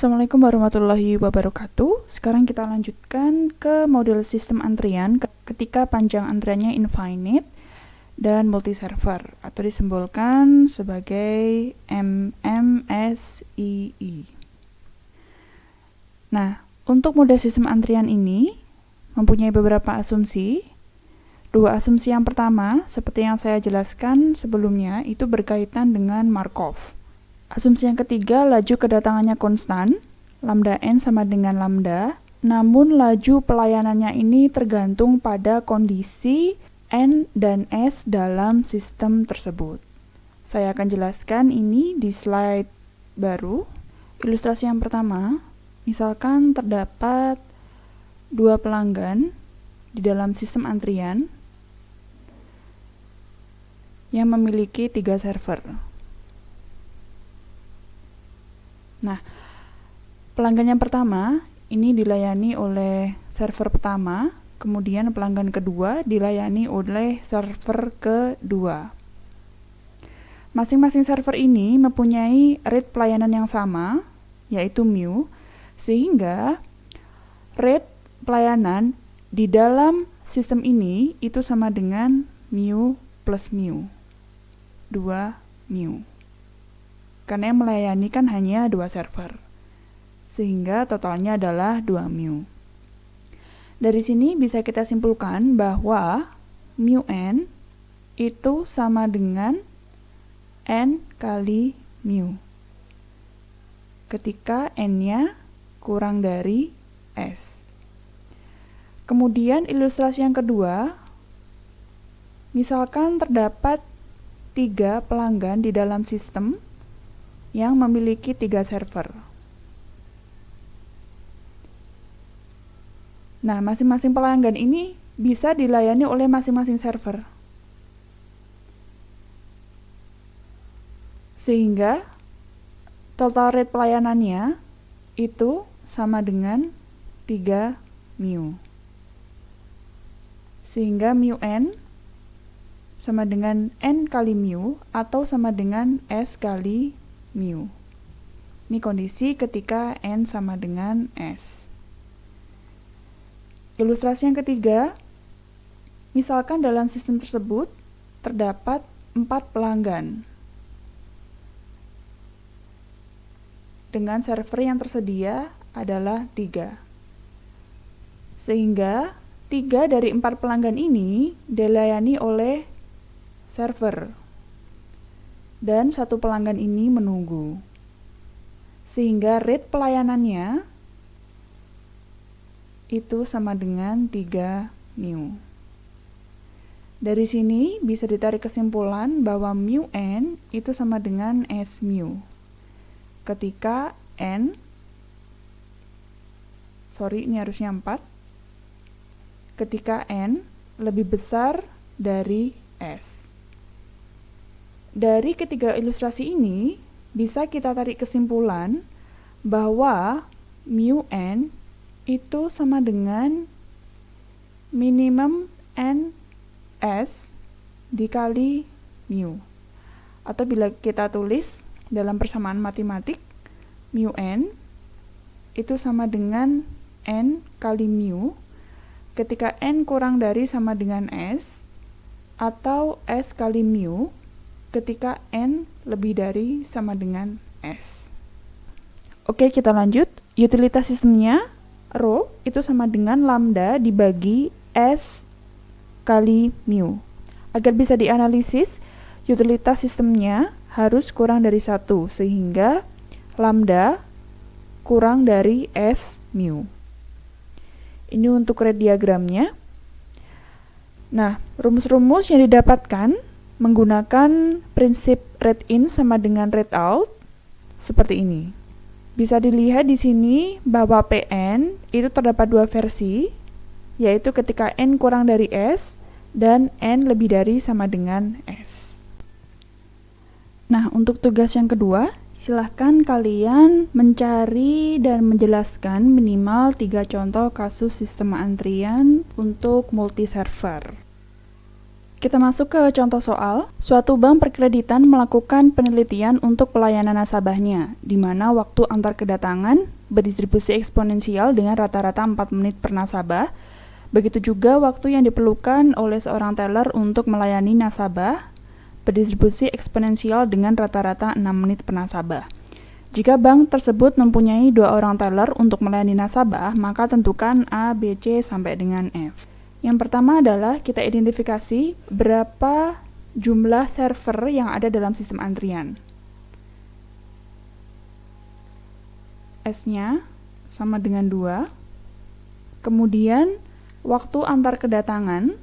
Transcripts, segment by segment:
Assalamualaikum warahmatullahi wabarakatuh. Sekarang kita lanjutkan ke model sistem antrian ketika panjang antriannya infinite dan multi-server atau disimbolkan sebagai MMSII. Nah, untuk model sistem antrian ini mempunyai beberapa asumsi. Dua asumsi yang pertama, seperti yang saya jelaskan sebelumnya, itu berkaitan dengan Markov. Asumsi yang ketiga, laju kedatangannya konstan, lambda n sama dengan lambda, namun laju pelayanannya ini tergantung pada kondisi n dan s dalam sistem tersebut. Saya akan jelaskan ini di slide baru. Ilustrasi yang pertama, misalkan terdapat dua pelanggan di dalam sistem antrian yang memiliki 3 server. Nah, pelanggan yang pertama ini dilayani oleh server pertama, kemudian pelanggan kedua dilayani oleh server kedua. Masing-masing server ini mempunyai rate pelayanan yang sama, yaitu mu, sehingga rate pelayanan di dalam sistem ini itu sama dengan mu plus mu, 2 mu. Karena yang melayani kan hanya 2 server, sehingga totalnya adalah 2 mu. Dari sini bisa kita simpulkan bahwa mu n itu sama dengan n kali mu, ketika n-nya kurang dari s. Kemudian ilustrasi yang kedua, misalkan terdapat 3 pelanggan di dalam sistem yang memiliki 3 server. Nah, masing-masing pelanggan ini bisa dilayani oleh masing-masing server. Sehingga total rate pelayanannya itu sama dengan 3 mu. Sehingga mu n sama dengan n kali mu atau sama dengan s kali mu. Ini kondisi ketika n sama dengan s. Ilustrasi yang ketiga, misalkan dalam sistem tersebut terdapat 4 pelanggan dengan server yang tersedia adalah 3. Sehingga 3 dari 4 pelanggan ini dilayani oleh server, dan 1 pelanggan ini menunggu, sehingga rate pelayanannya itu sama dengan 3 mu. Dari sini bisa ditarik kesimpulan bahwa mu n itu sama dengan s mu, ketika ini harusnya 4, ketika n lebih besar dari s. Dari ketiga ilustrasi ini, bisa kita tarik kesimpulan bahwa mu n itu sama dengan minimum n s dikali mu. Atau bila kita tulis dalam persamaan matematik, mu n itu sama dengan n kali mu ketika n kurang dari sama dengan s, atau s kali mu ketika n lebih dari sama dengan s. Oke, kita lanjut. Utilitas sistemnya, rho itu sama dengan lambda dibagi s kali mu. Agar bisa dianalisis, utilitas sistemnya harus kurang dari 1, sehingga lambda kurang dari s mu. Ini untuk rate diagramnya. Nah, rumus-rumus yang didapatkan menggunakan prinsip rate in sama dengan rate out seperti ini. Bisa dilihat di sini bahwa Pn itu terdapat 2 versi, yaitu ketika n kurang dari s dan n lebih dari sama dengan s. Nah, untuk tugas yang kedua, silahkan kalian mencari dan menjelaskan minimal 3 contoh kasus sistem antrian untuk multi server. Kita masuk ke contoh soal. Suatu bank perkreditan melakukan penelitian untuk pelayanan nasabahnya, di mana waktu antar kedatangan berdistribusi eksponensial dengan rata-rata 4 menit per nasabah. Begitu juga waktu yang diperlukan oleh seorang teller untuk melayani nasabah berdistribusi eksponensial dengan rata-rata 6 menit per nasabah. Jika bank tersebut mempunyai 2 orang teller untuk melayani nasabah, maka tentukan A, B, C sampai dengan F. Yang pertama adalah kita identifikasi berapa jumlah server yang ada dalam sistem antrian. S-nya sama dengan 2. Kemudian waktu antar kedatangan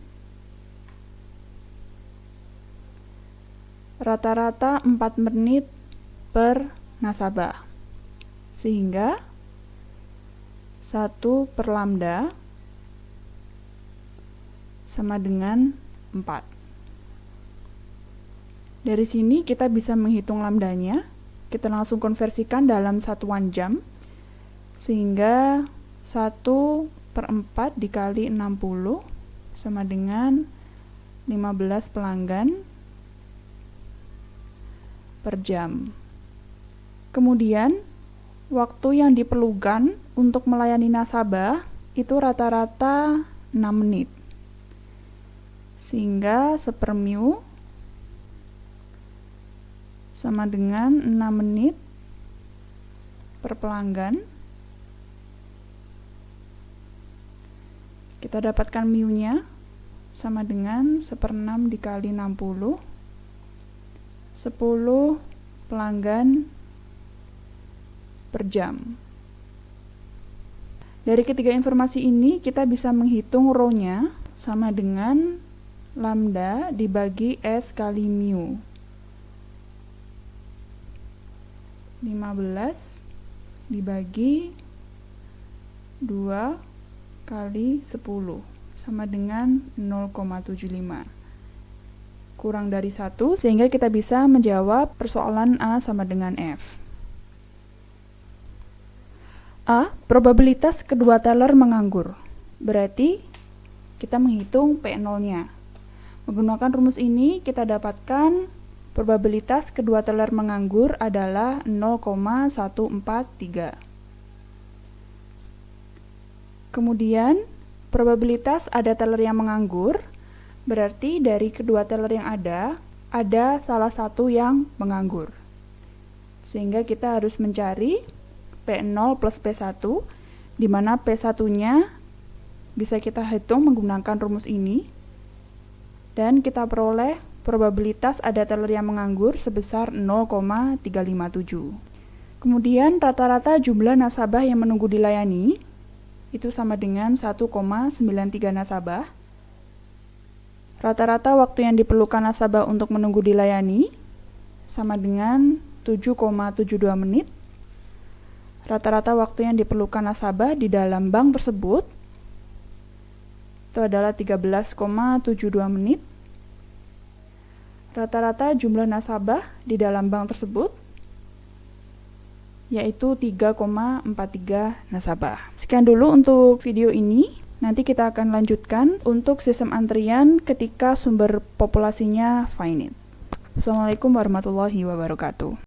rata-rata 4 menit per nasabah. Sehingga 1 per lambda sama dengan 4. Dari sini kita bisa menghitung lambdanya. Kita langsung konversikan dalam satuan jam. Sehingga 1 per 4 dikali 60 sama dengan 15 pelanggan per jam. Kemudian, waktu yang diperlukan untuk melayani nasabah itu rata-rata 6 menit. Sehingga 1 per mu sama dengan 6 menit per pelanggan. Kita dapatkan mu-nya sama dengan 1 per 6 dikali 60. 10 pelanggan per jam. Dari ketiga informasi ini, kita bisa menghitung rho-nya sama dengan lambda dibagi S kali mu. 15 dibagi 2 kali 10 sama dengan 0,75. Kurang dari 1, sehingga kita bisa menjawab persoalan A sama dengan F. A. Probabilitas kedua teller menganggur. Berarti kita menghitung P0-nya. Menggunakan rumus ini kita dapatkan probabilitas kedua teller menganggur adalah 0,143. Kemudian probabilitas ada teller yang menganggur, berarti dari kedua teller yang ada salah satu yang menganggur. Sehingga kita harus mencari P0 plus P1, di mana P1-nya bisa kita hitung menggunakan rumus ini. Dan kita peroleh probabilitas ada teller yang menganggur sebesar 0,357. Kemudian rata-rata jumlah nasabah yang menunggu dilayani itu sama dengan 1,93 nasabah. Rata-rata waktu yang diperlukan nasabah untuk menunggu dilayani sama dengan 7,72 menit. Rata-rata waktu yang diperlukan nasabah di dalam bank tersebut itu adalah 13,72 menit. Rata-rata jumlah nasabah di dalam bank tersebut yaitu 3,43 nasabah. Sekian dulu untuk video ini. Nanti kita akan lanjutkan untuk sistem antrian ketika sumber populasinya finite. Wassalamualaikum warahmatullahi wabarakatuh.